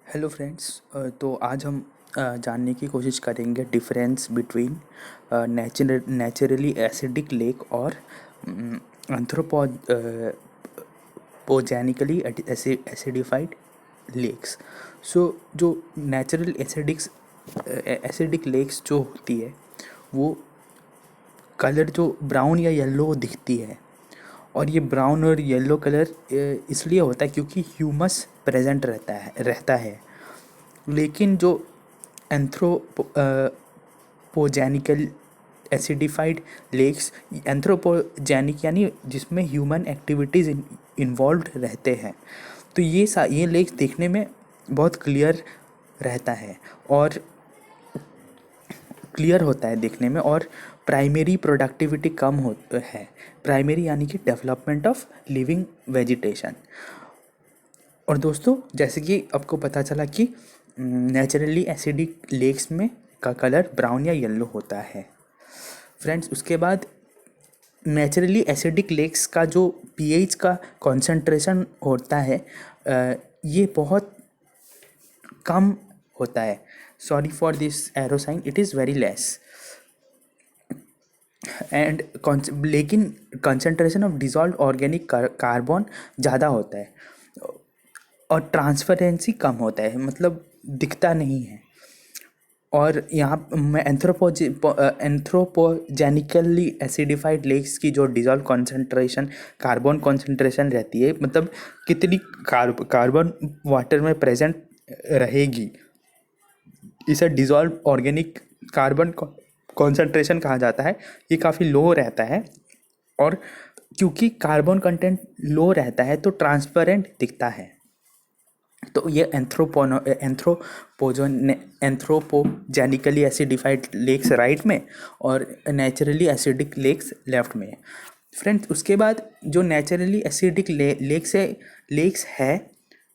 Hello friends. तो आज हम जानने की कोशिश करेंगे difference between naturally acidic lake और एंथ्रोपोजेनिकली एसिडिफाइड लेक्स। सो जो नेचुरल एसिडिक लेक्स जो होती है वो कलर जो ब्राउन या येलो दिखती है, और ये ब्राउन और येलो कलर इसलिए होता है क्योंकि ह्यूमस प्रेजेंट रहता है। लेकिन जो एंथ्रोपोजेनिकल एसिडिफाइड लेक्स, एंथ्रोपोजेनिक यानी जिसमें ह्यूमन एक्टिविटीज़ इन्वॉल्व रहते हैं, तो ये लेक्स देखने में बहुत क्लियर रहता है और क्लियर होता है देखने में, और प्राइमरी प्रोडक्टिविटी कम हो है। प्राइमरी यानी कि डेवलपमेंट ऑफ लिविंग वेजिटेशन। और दोस्तों, जैसे कि आपको पता चला कि नेचुरली एसिडिक लेक्स में का कलर ब्राउन या येलो होता है। फ्रेंड्स, उसके बाद नेचुरली एसिडिक लेक्स का जो पीएच का कॉन्सेंट्रेशन होता है, ये बहुत कम होता है। Sorry for this arrow sign, it is very less. And लेकिन concentration of dissolve organic carbon ज़्यादा होता है और ट्रांसपेरेंसी कम होता है, मतलब दिखता नहीं है। और यहाँ मैं एंथ्रोपोजेनिकली एसिडिफाइड लेक्स की जो डिजॉल्व कॉन्सेंट्रेशन, कार्बन कॉन्सेंट्रेशन रहती है, मतलब कितनी कार्बन वाटर में प्रेजेंट रहेगी, इसे डिजॉल्व ऑर्गेनिक कार्बन कॉन्सेंट्रेशन कहा जाता है। ये काफ़ी लो रहता है, और क्योंकि कार्बन कंटेंट लो रहता है तो ट्रांसपेरेंट दिखता है। तो ये एंथ्रोपोजेनिकली एसिडिफाइड लेक्स राइट में और नेचुरली एसिडिक लेक्स लेफ्ट में। फ्रेंड्स, उसके बाद जो नेचुरली एसिडिक लेक्स है,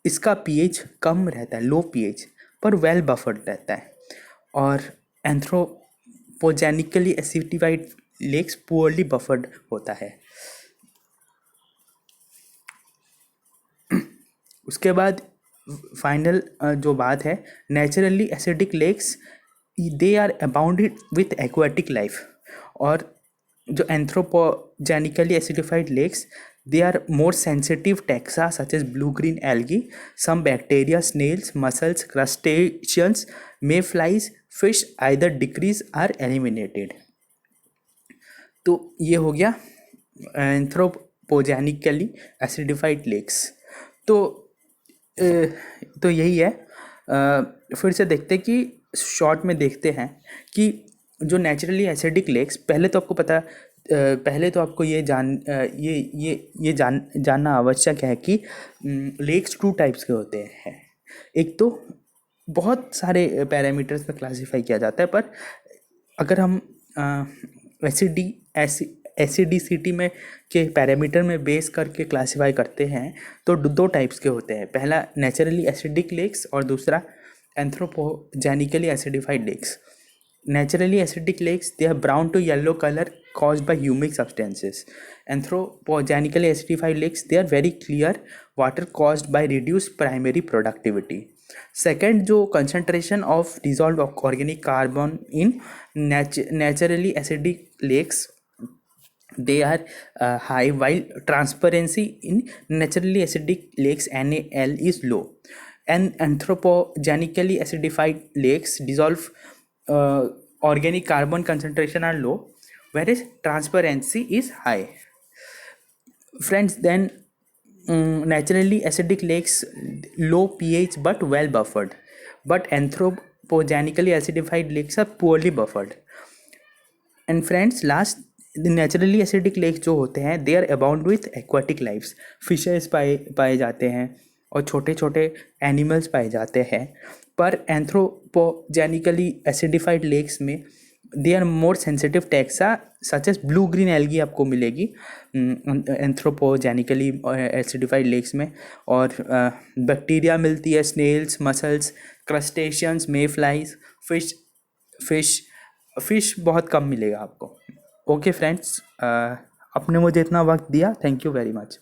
इसका पीएच कम रहता है, लो पीएच, पर वेल बफर्ड रहता है। और anthropogenically acidified lakes poorly buffered होता है। उसके बाद फाइनल जो बात है, naturally acidic lakes they are abounded with aquatic life. और जो anthropogenically acidified lakes, they are more sensitive taxa such as blue green algae, some bacteria, snails, mussels, crustaceans, mayflies, fish either decrease or eliminated. तो ये हो गया एंथ्रोपोजेनिकली acidified lakes. तो यही है। फिर से देखते कि शॉर्ट में देखते हैं कि जो नेचुरली एसिडिक लेक्स, पहले तो आपको जानना आवश्यक है कि लेक्स टू टाइप्स के होते हैं। एक तो बहुत सारे पैरामीटर्स में क्लासिफाई किया जाता है, पर अगर हम एसिडिसिटी में के पैरामीटर में बेस करके क्लासिफाई करते हैं तो दो टाइप्स के होते हैं। पहला नेचुरली एसिडिक लेक्स और दूसरा anthropogenically acidified lakes. Naturally acidic lakes, they are brown to yellow colour caused by humic substances. Anthropogenically acidified lakes, they are very clear water caused by reduced primary productivity. Second, जो concentration of dissolved organic carbon in naturally acidic lakes, they are high, while transparency in naturally acidic lakes NaL is low. And anthropogenically acidified lakes dissolve organic carbon concentration are low, whereas transparency is high. Friends, then naturally acidic lakes, low pH but well buffered, but anthropogenically acidified lakes are poorly buffered. And friends, last, naturally acidic lakes जो होते हैं, they are abound with aquatic lifes. Fishes पाए जाते हैं और छोटे छोटे animals पाए जाते हैं। पर एंथ्रोपोजेनिकली एसिडिफाइड लेक्स में they are more sensitive taxa such as blue green algae आपको मिलेगी एंथ्रोपोजेनिकली एसिडिफाइड लेक्स में, और बैक्टीरिया मिलती है, Snell's, mussels, crustaceans, mayflies, fish बहुत कम मिलेगा आपको। ओके फ्रेंड्स, आपने मुझे इतना वक्त दिया, थैंक यू वेरी मच।